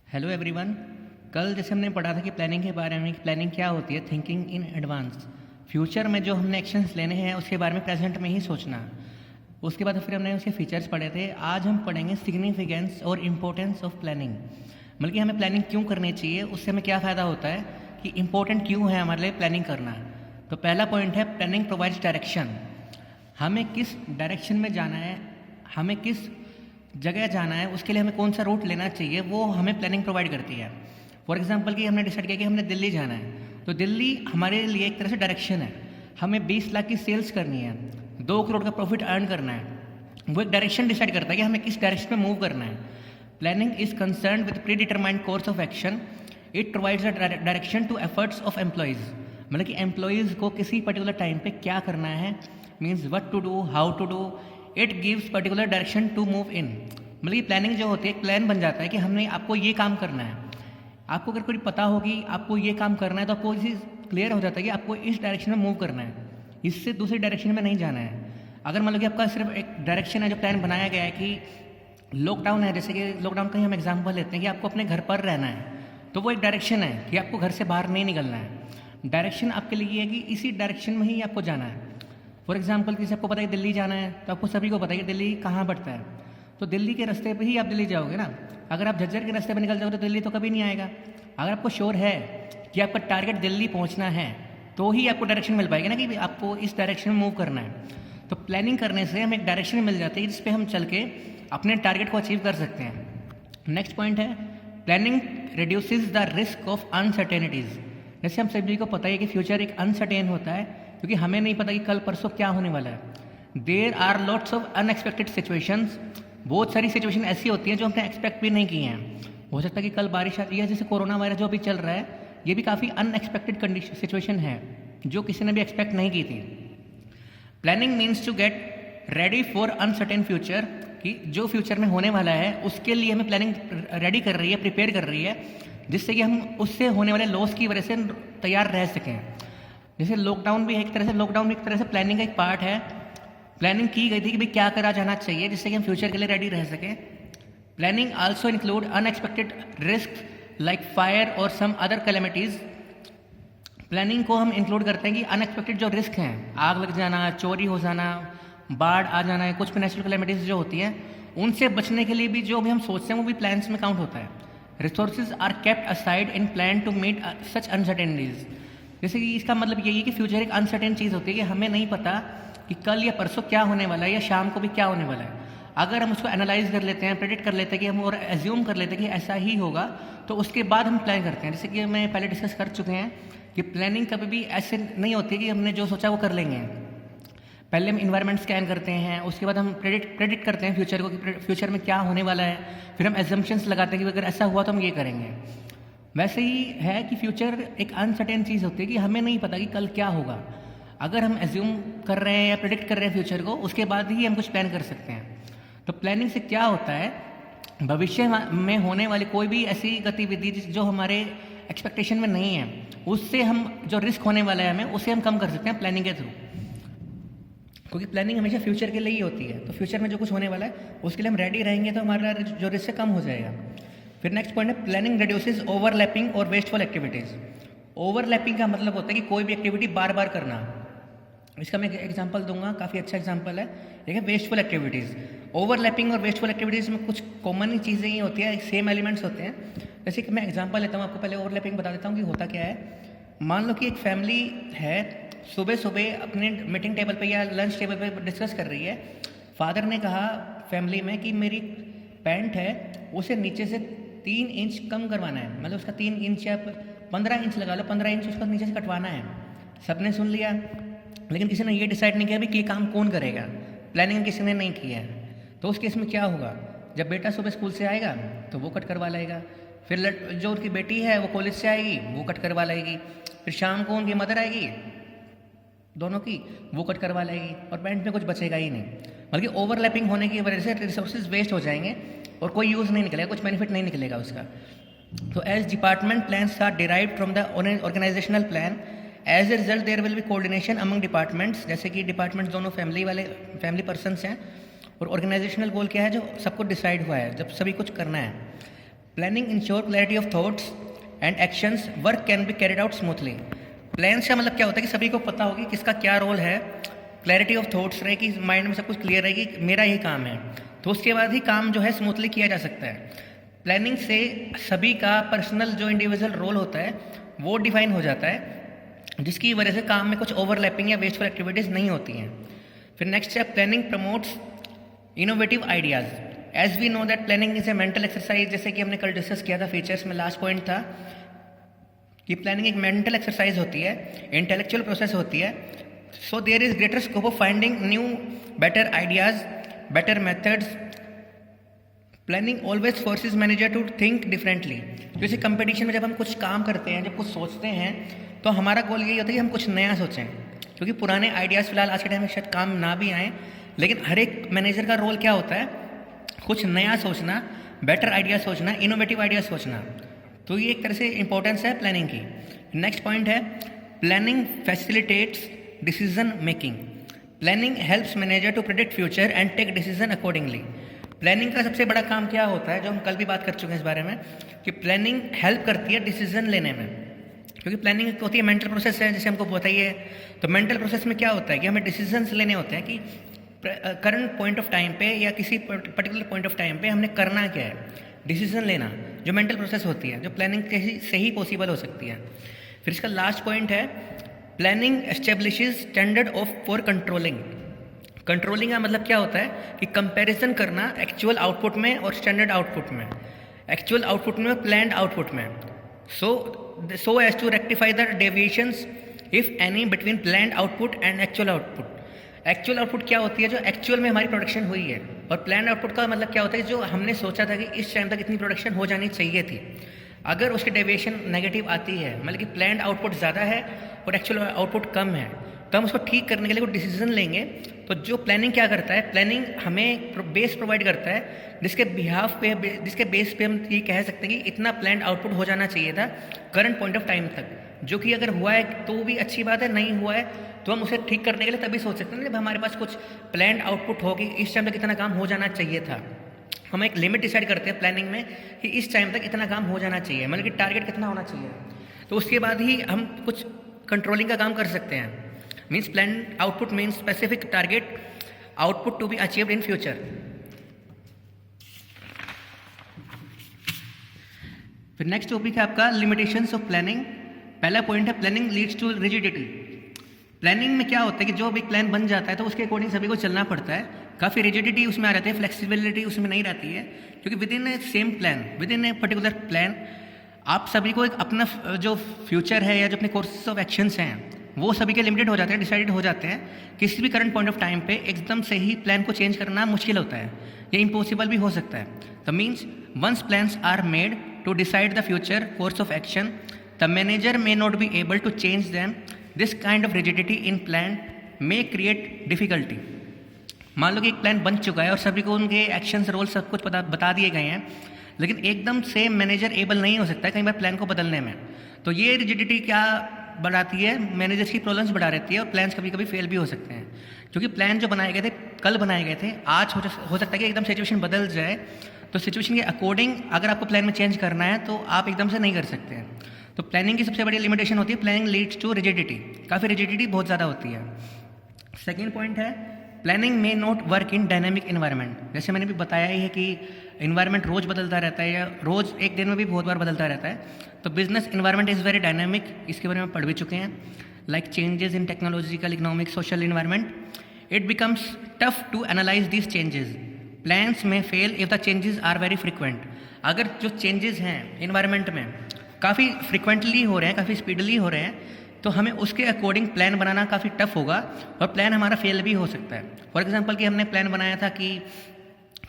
Hello everyone. कल जैसे हमने पढ़ा था कि प्लानिंग के बारे में, कि प्लानिंग क्या होती है, थिंकिंग इन एडवांस। फ्यूचर में जो हमने एक्शंस लेने हैं उसके बारे में प्रेजेंट में ही सोचना। उसके बाद फिर हमने उसके फीचर्स पढ़े थे। आज हम पढ़ेंगे सिग्निफिकेंस और इम्पोर्टेंस ऑफ प्लानिंग, मतलब कि हमें प्लानिंग क्यों करनी चाहिए, उससे हमें क्या फ़ायदा होता है, कि इंपॉर्टेंट क्यों है हमारे लिए प्लानिंग करना। तो पहला पॉइंट है प्लानिंग प्रोवाइड्स डायरेक्शन। हमें किस डायरेक्शन में जाना है, हमें किस जगह जाना है, उसके लिए हमें कौन सा रूट लेना चाहिए, वो हमें प्लानिंग प्रोवाइड करती है। फॉर एग्जांपल कि हमने डिसाइड किया कि हमने दिल्ली जाना है, तो दिल्ली हमारे लिए एक तरह से डायरेक्शन है। हमें 20 लाख की सेल्स करनी है, 2 करोड़ का प्रॉफिट अर्न करना है, वो एक डायरेक्शन डिसाइड करता है कि हमें किस डायरेक्शन में मूव करना है। Planning is concern with predetermined course of action. It provides a direction to efforts of employees, मतलब कि एम्प्लॉयज़ को किसी पर्टिकुलर टाइम पे क्या करना है, means what to do, how to do. It gives particular direction to move in, मतलब ये प्लानिंग जो होती है, एक प्लान बन जाता है कि हमने आपको ये काम करना है। आपको अगर कोई पता होगी आपको ये काम करना है, तो आपको चीज़ क्लियर हो जाता है कि आपको इस डायरेक्शन में मूव करना है, इससे दूसरी डायरेक्शन में नहीं जाना है। अगर मान लो कि आपका सिर्फ एक डायरेक्शन है, जो प्लान बनाया गया है कि लॉकडाउन है, जैसे कि लॉकडाउन का ही हम एग्जाम्पल लेते हैं कि आपको अपने घर पर रहना है, तो वो एक डायरेक्शन है कि आपको घर से बाहर नहीं निकलना है। डायरेक्शन आपके लिए ये है कि इसी डायरेक्शन में ही आपको जाना है। फॉर एग्जाम्पल किसी आपको पता है कि दिल्ली जाना है, तो आपको सभी को पता है कि दिल्ली कहाँ पड़ता है, तो दिल्ली के रास्ते पे ही आप दिल्ली जाओगे ना। अगर आप झज्जर के रास्ते पे निकल जाओगे तो दिल्ली तो कभी नहीं आएगा। अगर आपको श्योर है कि आपका टारगेट दिल्ली पहुंचना है, तो ही आपको डायरेक्शन मिल पाएगी ना कि आपको इस डायरेक्शन में मूव करना है। तो प्लानिंग करने से हमें एक डायरेक्शन मिल जाती है जिस पे हम चल के अपने टारगेट को अचीव कर सकते हैं। नेक्स्ट पॉइंट है planning reduces the risk of uncertainties. जैसे हम सभी को पता है कि फ्यूचर एक अनसर्टेन होता है, क्योंकि हमें नहीं पता कि कल परसों क्या होने वाला है। There are lots of unexpected situations. बहुत सारी सिचुएशन ऐसी होती हैं जो हमने एक्सपेक्ट भी नहीं की हैं। हो सकता है कि कल बारिश आती है, जैसे कोरोना वायरस जो अभी चल रहा है, ये भी काफ़ी अनएक्सपेक्टेड कंडीशन सिचुएशन है जो किसी ने भी एक्सपेक्ट नहीं की थी। Planning means to get ready for uncertain future, कि जो फ्यूचर में होने वाला है उसके लिए हमें प्लानिंग रेडी कर रही है, प्रिपेयर कर रही है, जिससे कि हम उससे होने वाले लॉस की वजह से तैयार रह सकें। जैसे लॉकडाउन भी एक तरह से, लॉकडाउन भी एक तरह से प्लानिंग का एक पार्ट है। प्लानिंग की गई थी कि भाई क्या करा जाना चाहिए जिससे कि हम फ्यूचर के लिए रेडी रह सकें। Planning also include unexpected risk like fire और सम अदर कैलेमिटीज़। प्लानिंग को हम इंक्लूड करते हैं कि अनएक्सपेक्टेड जो रिस्क हैं, आग लग जाना, चोरी हो जाना, बाढ़ आ जाना है, कुछ भी नेचुरल कैलेमिटीज़ जो होती हैं, उनसे बचने के लिए भी जो भी हम सोचते हैं वो भी प्लान्स में काउंट होता है। Resources are kept aside in plan to meet such uncertainties. जैसे कि इसका मतलब यही है कि फ्यूचर एक अनसर्टेन चीज़ होती है कि हमें नहीं पता कि कल या परसों क्या होने वाला है, या शाम को भी क्या होने वाला है। अगर हम उसको एनालाइज कर लेते हैं, प्रेडिक्ट कर लेते हैं कि हम, और एज्यूम कर लेते हैं कि ऐसा ही होगा, तो उसके बाद हम प्लान करते हैं। जैसे कि मैं पहले डिस्कस कर चुके हैं कि प्लानिंग कभी भी ऐसे नहीं होती कि हमने जो सोचा वो कर लेंगे। पहले हम इन्वायरमेंट स्कैन करते हैं, उसके बाद हम प्रेडिक्ट करते हैं फ्यूचर को कि फ्यूचर में क्या होने वाला है, फिर हम एजम्पशंस लगाते हैं कि अगर ऐसा हुआ तो हम ये करेंगे। वैसे ही है कि फ्यूचर एक अनसर्टेन चीज़ होती है कि हमें नहीं पता कि कल क्या होगा। अगर हम एज्यूम कर रहे हैं या प्रेडिक्ट कर रहे हैं फ्यूचर को, उसके बाद ही हम कुछ प्लान कर सकते हैं। तो प्लानिंग से क्या होता है, भविष्य में होने वाली कोई भी ऐसी गतिविधि जो हमारे एक्सपेक्टेशन में नहीं है, उससे हम जो रिस्क होने वाला है हमें, उसे हम कम कर सकते हैं प्लानिंग के थ्रू। क्योंकि प्लानिंग हमेशा फ्यूचर के लिए ही होती है, तो फ्यूचर में जो कुछ होने वाला है उसके लिए हम रेडी रहेंगे तो हमारा जो रिस्क है कम हो जाएगा। फिर नेक्स्ट पॉइंट है प्लानिंग रिड्यूसेस ओवरलैपिंग और वेस्टफुल एक्टिविटीज़। ओवरलैपिंग का मतलब होता है कि कोई भी एक्टिविटी बार बार करना। इसका मैं एग्जांपल दूंगा, काफ़ी अच्छा एग्जांपल है। एक है वेस्टफुल एक्टिविटीज़। ओवरलैपिंग और वेस्टफुल एक्टिविटीज़ में कुछ कॉमन ही चीज़ें ही होती हैं, सेम एलिमेंट्स होते हैं। जैसे कि मैं एग्जांपल लेता हूँ, आपको पहले ओवरलैपिंग बता देता हूँ कि होता क्या है। मान लो कि एक फैमिली है, सुबह सुबह अपने मीटिंग टेबल पे या लंच टेबल पे डिस्कस कर रही है। फादर ने कहा फैमिली में कि मेरी पैंट है उसे नीचे से 3 इंच कम करवाना है, मतलब उसका 3 इंच या 15 इंच लगा लो, 15 इंच उसको नीचे से कटवाना है। सबने सुन लिया, लेकिन किसी ने ये डिसाइड नहीं किया भी कि ये काम कौन करेगा, प्लानिंग किसी ने नहीं किया है। तो उस केस में क्या होगा, जब बेटा सुबह स्कूल से आएगा तो वो कट करवा लाएगा, फिर जो उनकी बेटी है वो कॉलेज से आएगी वो कट करवा लाएगी, फिर शाम को उनकी मदर आएगी दोनों की, वो कट करवा लाएगी, और पैंट में कुछ बचेगा ही नहीं। बल्कि ओवरलैपिंग होने की वजह से रिसोर्सेज वेस्ट हो जाएंगे और कोई यूज़ नहीं निकलेगा, कुछ बेनिफिट नहीं निकलेगा उसका। तो as department plans are derived from the organisational plan, as a result there will be coordination among departments. जैसे कि डिपार्टमेंट्स दोनों फैमिली पर्सनस हैं, और ऑर्गेनाइजेशनल गोल क्या है, जो सबको डिसाइड हुआ है, जब सभी कुछ करना है। Planning ensure clarity of thoughts and actions, work can be carried out smoothly. Plan का मतलब क्या होता है कि सभी को पता होगी किसका क्या रोल है, क्लैरिटी ऑफ थॉट्स रहे कि माइंड में सब कुछ क्लियर रहे कि मेरा ये काम है, तो उसके बाद ही काम जो है स्मूथली किया जा सकता है। प्लानिंग से सभी का पर्सनल जो इंडिविजुअल रोल होता है वो डिफाइन हो जाता है, जिसकी वजह से काम में कुछ ओवरलैपिंग या वेस्टफुल एक्टिविटीज़ नहीं होती हैं। फिर नेक्स्ट है planning promotes innovative ideas. As we know that planning is a mental exercise, जैसे कि हमने कल डिस्कस किया था फीचर्स में, लास्ट पॉइंट था कि प्लानिंग एक मेंटल एक्सरसाइज होती है, इंटेलेक्चुअल प्रोसेस होती है। So there is greater scope of finding new better ideas, better methods. Planning always forces manager to think differently. जैसे कंपटीशन में जब हम कुछ काम करते हैं, जब कुछ सोचते हैं, तो हमारा गोल यही होता है कि हम कुछ नया सोचें, क्योंकि पुराने आइडियाज़ फिलहाल आज के टाइम में शायद काम ना भी आएँ, लेकिन हर एक मैनेजर का रोल क्या होता है, कुछ नया सोचना, बेटर आइडिया सोचना, इनोवेटिव आइडिया सोचना। तो ये एक तरह से इंपॉर्टेंस है प्लानिंग की। नेक्स्ट पॉइंट है planning facilitates decision making. Planning helps manager to predict future and take decision accordingly. Planning का सबसे बड़ा काम क्या होता है, जो हम कल भी बात कर चुके हैं इस बारे में, कि प्लानिंग हेल्प करती है डिसीजन लेने में, क्योंकि प्लानिंग होती है मेंटल प्रोसेस है, जैसे हमको बताइए। तो मेंटल प्रोसेस में क्या होता है कि हमें डिसीजंस लेने होते हैं कि करंट पॉइंट ऑफ टाइम पे या किसी पर्टिकुलर पॉइंट ऑफ टाइम पे हमने करना क्या है, डिसीजन लेना, जो मेंटल प्रोसेस होती है, जो प्लानिंग से ही पॉसिबल हो सकती है। फिर इसका लास्ट पॉइंट है planning establishes standard of for controlling. Controlling का मतलब क्या होता है कि कंपैरिजन करना एक्चुअल आउटपुट में और स्टैंडर्ड आउटपुट में, एक्चुअल आउटपुट में, प्लान्ड आउटपुट में, so as to rectify the deviations if any between planned output and actual output। Actual output क्या होती है, जो एक्चुअल में हमारी प्रोडक्शन हुई है, और प्लान्ड आउटपुट का मतलब क्या होता है, जो हमने सोचा था कि इस टाइम तक इतनी प्रोडक्शन हो जानी चाहिए थी। अगर उसकी डेविएशन नेगेटिव आती है, मतलब कि प्लान्ड आउटपुट ज़्यादा है और एक्चुअल आउटपुट कम है, तो हम उसको ठीक करने के लिए वो डिसीजन लेंगे। तो जो प्लानिंग क्या करता है, प्लानिंग हमें बेस प्रोवाइड करता है, जिसके जिसके बेस पे हम ये कह सकते हैं कि इतना प्लान्ड आउटपुट हो जाना चाहिए था करंट पॉइंट ऑफ टाइम तक, जो कि अगर हुआ है तो भी अच्छी बात है, नहीं हुआ है तो हम उसे ठीक करने के लिए तभी सोच सकते हैं जब हमारे पास कुछ प्लान्ड आउटपुट होगी, इस टाइम तक इतना काम हो जाना चाहिए था। हम एक लिमिट डिसाइड करते हैं प्लानिंग में कि इस टाइम तक इतना काम हो जाना चाहिए, मतलब कि टारगेट कितना होना चाहिए, तो उसके बाद ही हम कुछ कंट्रोलिंग का काम कर सकते हैं। Means plan output means specific target output to be achieved in future. फिर नेक्स्ट टॉपिक है आपका लिमिटेशंस ऑफ प्लानिंग। पहला पॉइंट है planning leads to rigidity. Planning में क्या होता है कि जो भी प्लान बन जाता है तो उसके अकॉर्डिंग सभी को चलना पड़ता है, काफ़ी रिजिडिटी उसमें आ जाती है, फ्लेक्सिबिलिटी उसमें नहीं रहती है, क्योंकि with in A same plan, with in a particular plan आप सभी को एक अपना जो फ्यूचर है या जो अपने कोर्सेज ऑफ एक्शंस हैं वो सभी के लिमिटेड हो जाते हैं, डिसाइडेड हो जाते हैं। किसी भी करंट पॉइंट ऑफ टाइम पे एकदम से ही प्लान को चेंज करना मुश्किल होता है, ये इम्पॉसिबल भी हो सकता है। The means once plans are made to decide the future course of action, the manager may not be able to change them. This kind of rigidity in plan may create difficulty. मान लो कि एक plan बन चुका है और सभी को उनके एक्शंस, रोल सब कुछ बता दिए गए हैं, लेकिन एकदम से मैनेजर एबल नहीं हो सकता है कई बार प्लान को बदलने में। तो ये रिजिडिटी क्या बढ़ाती है, मैनेजर्स की प्रॉब्लम्स बढ़ा रहती है, और प्लान्स कभी कभी फेल भी हो सकते हैं, क्योंकि प्लान जो बनाए गए थे, कल बनाए गए थे, आज हो सकता है कि एकदम सिचुएशन बदल जाए, तो सिचुएशन के अकॉर्डिंग अगर आपको प्लान में चेंज करना है तो आप एकदम से नहीं कर सकते हैं। तो प्लानिंग की सबसे बड़ी लिमिटेशन होती है प्लानिंग लीड्स टू रिजिडिटी, काफ़ी रिजिडिटी बहुत ज़्यादा होती है। सेकेंड पॉइंट है planning may not work in dynamic environment. जैसे मैंने भी बताया ही है कि इन्वायरमेंट रोज़ बदलता रहता है, या रोज़ एक दिन में भी बहुत बार बदलता रहता है। तो business environment is very dynamic, इसके बारे में पढ़ भी चुके हैं। Like changes in technological, economic, social environment, it becomes tough to analyse these changes. Plans में fail if the changes are very frequent. अगर जो चेंजेस हैं इन्वायरमेंट में काफ़ी फ्रिक्वेंटली हो रहे हैं, काफ़ी स्पीडली हो रहे हैं, तो हमें उसके अकॉर्डिंग प्लान बनाना काफ़ी टफ होगा, और प्लान हमारा फेल भी हो सकता है। फॉर एग्जांपल कि हमने प्लान बनाया था कि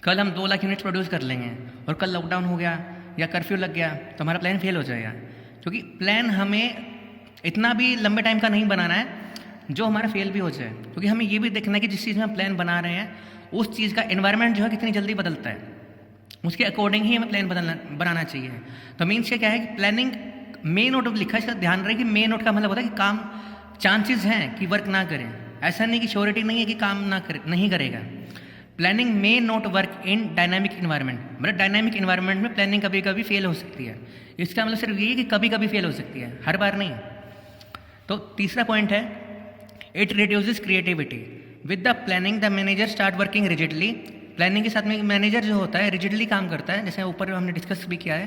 कल हम 2 लाख यूनिट्स प्रोड्यूस कर लेंगे, और कल लॉकडाउन हो गया या कर्फ्यू लग गया, तो हमारा प्लान फेल हो जाएगा, क्योंकि प्लान हमें इतना भी लंबे टाइम का नहीं बनाना है जो हमारा फेल भी हो जाए, क्योंकि हमें ये भी देखना है कि जिस चीज़ में हम प्लान बना रहे हैं उस चीज़ का एनवायरनमेंट जो है कितनी जल्दी बदलता है, उसके अकॉर्डिंग ही हमें प्लान बनाना चाहिए। तो मीन्स क्या है कि प्लानिंग मे नोट लिखा है, इसका ध्यान रहे कि मे नोट का मतलब होता है कि काम चांसेस हैं कि वर्क ना करें, ऐसा नहीं कि श्योरिटी नहीं है कि काम नहीं करेगा। Planning may not work in dynamic environment, मतलब डायनामिक इन्वायरमेंट में प्लानिंग कभी कभी फेल हो सकती है। इसका मतलब सिर्फ ये है कि कभी कभी फेल हो सकती है, हर बार नहीं। तो तीसरा पॉइंट है, it reduces creativity. With the planning the manager start working rigidly. Planning के साथ में मैनेजर जो होता है रिजिडली काम करता है, जैसे ऊपर हमने डिस्कस भी किया है।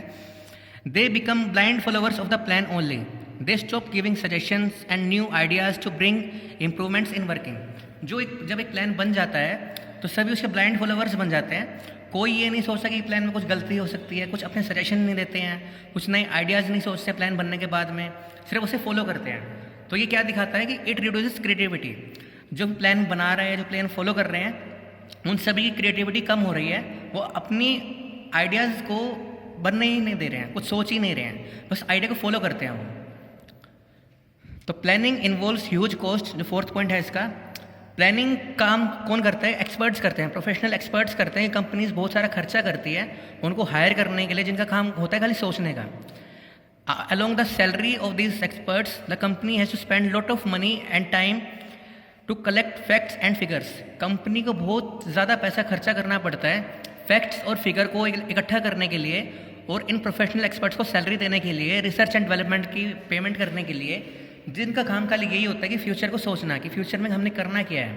They become blind followers of the plan only. They stop giving suggestions and new ideas to bring improvements in working. जब एक प्लान बन जाता है तो सभी उसके ब्लाइंड फॉलोअर्स बन जाते हैं। कोई ये नहीं सोचता कि प्लान में कुछ गलती हो सकती है, कुछ अपने सजेशन नहीं देते हैं, कुछ नए आइडियाज़ नहीं सोचते प्लान बनने के बाद में, सिर्फ उसे फॉलो करते हैं। तो ये क्या दिखाता है कि इट रिड्यूसेस क्रिएटिविटी। जो प्लान बना रहे हैं, जो प्लान फॉलो कर रहे हैं, उन सभी की क्रिएटिविटी कम हो रही है। वो अपनी आइडियाज़ को बनने ही नहीं दे रहे हैं, कुछ सोच ही नहीं रहे हैं, बस आइडिया को फॉलो करते हैं वो। तो प्लानिंग इन्वॉल्व्स ह्यूज कॉस्ट। जो फोर्थ पॉइंट है इसका, प्लानिंग काम कौन करता है? एक्सपर्ट्स करते हैं, प्रोफेशनल एक्सपर्ट्स करते हैं। कंपनीज बहुत सारा खर्चा करती है उनको हायर करने के लिए, जिनका काम होता है खाली सोचने का। Along the salary of these experts, the company has to spend lot of money and time to collect facts and figures. Company को बहुत ज़्यादा पैसा खर्चा करना पड़ता है फैक्ट्स और फिगर को इकट्ठा करने के लिए, और इन प्रोफेशनल एक्सपर्ट्स को सैलरी देने के लिए, रिसर्च एंड डेवलपमेंट की पेमेंट करने के लिए, जिनका काम खाली यही होता है कि फ्यूचर को सोचना कि फ्यूचर में हमने करना क्या है।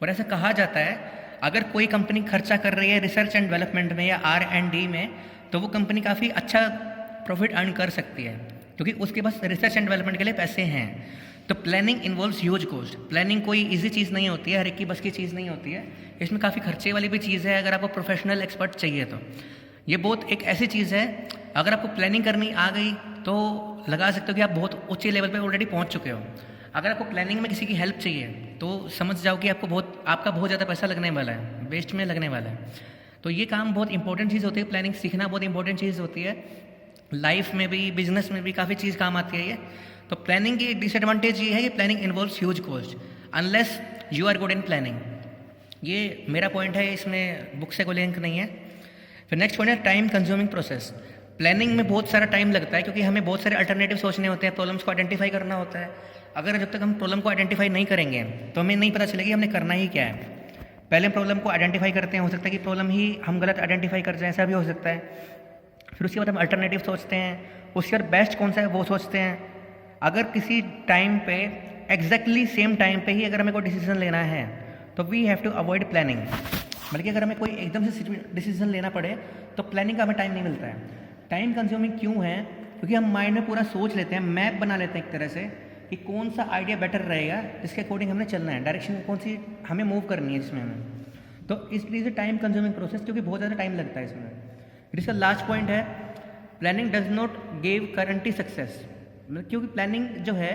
और ऐसा कहा जाता है अगर कोई कंपनी खर्चा कर रही है रिसर्च एंड डेवलपमेंट में या R&D में, तो वो कंपनी काफ़ी अच्छा प्रॉफिट अर्न कर सकती है, क्योंकि उसके पास रिसर्च एंड डेवलपमेंट के लिए पैसे हैं। तो planning involves huge cost. Planning कोई इजी चीज़ नहीं होती है, हर एक की बस की चीज़ नहीं होती है। इसमें काफ़ी खर्चे वाली भी चीज़ है। अगर आपको प्रोफेशनल एक्सपर्ट चाहिए तो ये बहुत एक ऐसी चीज़ है, अगर आपको प्लानिंग करनी आ गई तो लगा सकते हो कि आप बहुत ऊंचे लेवल पे ऑलरेडी पहुंच चुके हो। अगर आपको प्लानिंग में किसी की हेल्प चाहिए तो समझ जाओ कि आपका बहुत ज़्यादा पैसा लगने वाला है, वेस्ट में लगने वाला है। तो ये काम बहुत इंपॉर्टेंट चीज़ होती है, प्लानिंग सीखना बहुत इंपॉर्टेंट चीज़ होती है। लाइफ में भी, बिजनेस में भी काफ़ी चीज़ काम आती है ये। तो प्लानिंग की डिसएडवांटेज ये है कि planning involves huge cost unless you are good in planning. ये मेरा पॉइंट है, इसमें बुक से कोई लिंक नहीं है। फिर नेक्स्ट पॉइंट है टाइम कंज्यूमिंग प्रोसेस। प्लानिंग में बहुत सारा टाइम लगता है, क्योंकि हमें बहुत सारे अल्टरनेटिव सोचने होते हैं, प्रॉब्लम्स को आइडेंटिफाई करना होता है। अगर जब तक हम प्रॉब्लम को आइडेंटिफाई नहीं करेंगे तो हमें नहीं पता चलेगी हमने करना ही क्या है। पहले प्रॉब्लम को आइडेंटिफाई करते हैं, हो सकता है कि प्रॉब्लम ही हम गलत आइडेंटिफाई कर जाए, ऐसा भी हो सकता है। फिर उसके बाद हम अल्टरनेटिव सोचते हैं, उसके बाद बेस्ट कौन सा है वो सोचते हैं। अगर किसी टाइम पे एग्जैक्टली सेम टाइम पे ही अगर हमें कोई डिसीजन लेना है तो we have to avoid planning. बल्कि अगर हमें कोई एकदम से डिसीजन लेना पड़े तो प्लानिंग का हमें टाइम नहीं मिलता है। टाइम कंज्यूमिंग क्यों है? क्योंकि हम माइंड में पूरा सोच लेते हैं, मैप बना लेते हैं एक तरह से कि कौन सा आइडिया बेटर रहेगा, जिसके अकॉर्डिंग हमने चलना है, डायरेक्शन कौन सी हमें मूव करनी है जिसमें हमें। तो इसलिए टाइम कंज्यूमिंग प्रोसेस, क्योंकि बहुत ज़्यादा टाइम लगता है इसमें। फिर इसका लास्ट पॉइंट है planning does not give guarantee success. क्योंकि प्लानिंग जो है,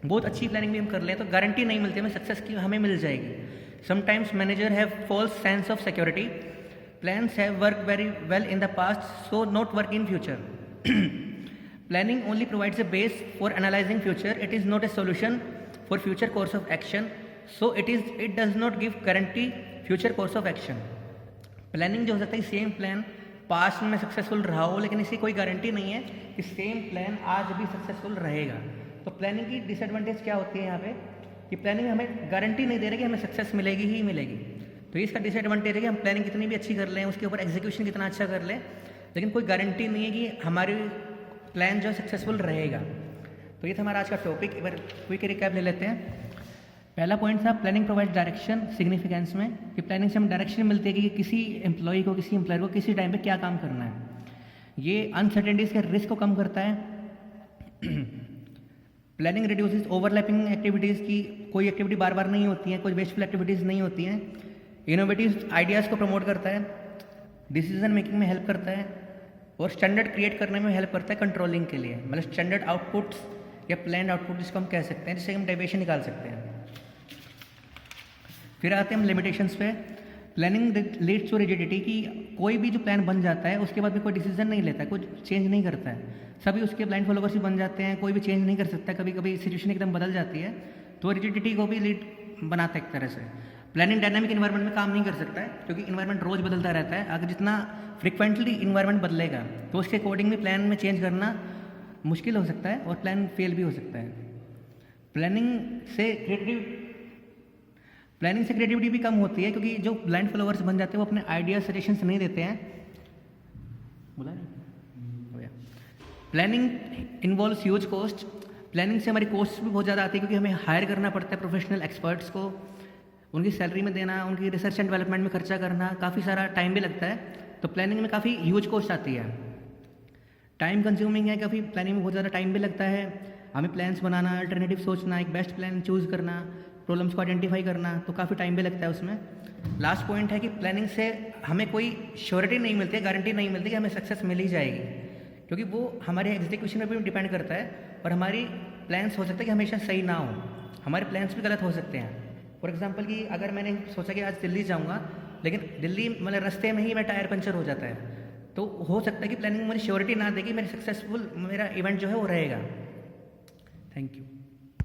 बहुत अच्छी प्लानिंग भी हम कर लें तो गारंटी नहीं मिलती हमें सक्सेस की, हमें मिल जाएगी। Sometimes manager have false sense of security. Plans have work very well in the past so not work in future. Planning only provides a base for analysing future, it is not a solution for future course of action, so it does not give guarantee future course of action. Planning जो हो सकता है same plan past में successful रहा हो, लेकिन इसकी कोई गारंटी नहीं है कि सेम प्लान आज भी सक्सेसफुल रहेगा। तो प्लानिंग की डिसएडवांटेज क्या होती है यहाँ पे कि प्लानिंग हमें गारंटी नहीं दे रही कि हमें सक्सेस मिलेगी ही मिलेगी। तो इसका डिसएडवांटेज है कि हम प्लानिंग कितनी भी अच्छी कर लें, उसके ऊपर एग्जीक्यूशन कितना अच्छा कर लें, लेकिन कोई गारंटी नहीं है कि हमारी प्लान जो सक्सेसफुल रहेगा। तो ये था हमारा आज का टॉपिक। एक बार क्विक रिकैप ले लेते हैं। पहला पॉइंट था प्लानिंग प्रोवाइड डायरेक्शन सिग्निफिकेंस में, कि प्लानिंग से हमें डायरेक्शन मिलती है कि किसी एम्प्लॉय को, किसी एम्प्लॉयर को किसी टाइम पे क्या काम करना है। ये अनसर्टेनिटीज के रिस्क को कम करता है। प्लानिंग रिड्यूसेस ओवरलैपिंग एक्टिविटीज़ की, कोई एक्टिविटी बार बार नहीं होती है, कोई वेस्टफुल एक्टिविटीज़ नहीं होती हैं। इनोवेटिव आइडियाज़ को प्रमोट करता है, डिसीजन मेकिंग में हेल्प करता है, और स्टैंडर्ड क्रिएट करने में हेल्प करता है कंट्रोलिंग के लिए, मतलब स्टैंडर्ड आउटपुट्स या प्लान आउटपुट जिसको हम कह सकते हैं, जिससे हम डेविएशन निकाल सकते हैं। फिर आते हैं हम लिमिटेशंस पे। प्लानिंग लीड्स टू रिजिडिटी, की कोई भी जो प्लान बन जाता है उसके बाद में कोई डिसीजन नहीं लेता है, कुछ चेंज नहीं करता है, सभी उसके ब्लाइंड फॉलोवर्स भी बन जाते हैं, कोई भी चेंज नहीं कर सकता। कभी कभी सिचुएशन एकदम बदल जाती है तो रिजिडिटी को भी लीड बनाता है एक तरह से। प्लानिंग डायनामिक इन्वायरमेंट में काम नहीं कर सकता है, क्योंकि इन्वायरमेंट रोज बदलता रहता है। अगर जितना फ्रिक्वेंटली इन्वायरमेंट बदलेगा तो उसके अकॉर्डिंग भी प्लान में चेंज करना मुश्किल हो सकता है और प्लान फेल भी हो सकता है। प्लानिंग से क्रिएटिविटी भी कम होती है, क्योंकि जो ब्लाइंड फॉलोअर्स बन जाते हैं वो अपने आइडिया सजेशंस नहीं देते हैं। बोला नहीं। Planning involves huge cost. Planning से हमारी कॉस्ट भी बहुत ज़्यादा आती है, क्योंकि हमें हायर करना पड़ता है प्रोफेशनल एक्सपर्ट्स को, उनकी सैलरी में देना, उनकी रिसर्च एंड डेवलपमेंट में खर्चा करना, काफ़ी सारा टाइम भी लगता है। तो प्लानिंग में काफ़ी ह्यूज कॉस्ट आती है, टाइम कंज्यूमिंग है, काफ़ी प्लानिंग में बहुत ज़्यादा टाइम भी लगता है। हमें प्लान्स बनाना, अल्टरनेटिव सोचना, एक बेस्ट प्लान चूज़ करना, प्रॉब्लम्स को आइडेंटिफाई करना, तो काफ़ी टाइम भी लगता है उसमें। लास्ट पॉइंट है कि प्लानिंग से हमें कोई श्योरिटी नहीं मिलती है, गारंटी नहीं मिलती कि हमें सक्सेस मिल ही जाएगी, क्योंकि वो हमारे एग्जीक्यूशन पर भी डिपेंड करता है। और हमारी प्लान्स हो सकता है कि हमेशा सही ना हो, हमारे प्लान्स भी गलत हो सकते हैं। फॉर एग्जांपल कि अगर मैंने सोचा कि आज दिल्ली जाऊंगा, लेकिन दिल्ली मतलब रास्ते में ही मेरा टायर पंचर हो जाता है, तो हो सकता है कि प्लानिंग मुझे श्योरिटी ना देगी मेरी सक्सेसफुल मेरा इवेंट जो है वो रहेगा। Thank you.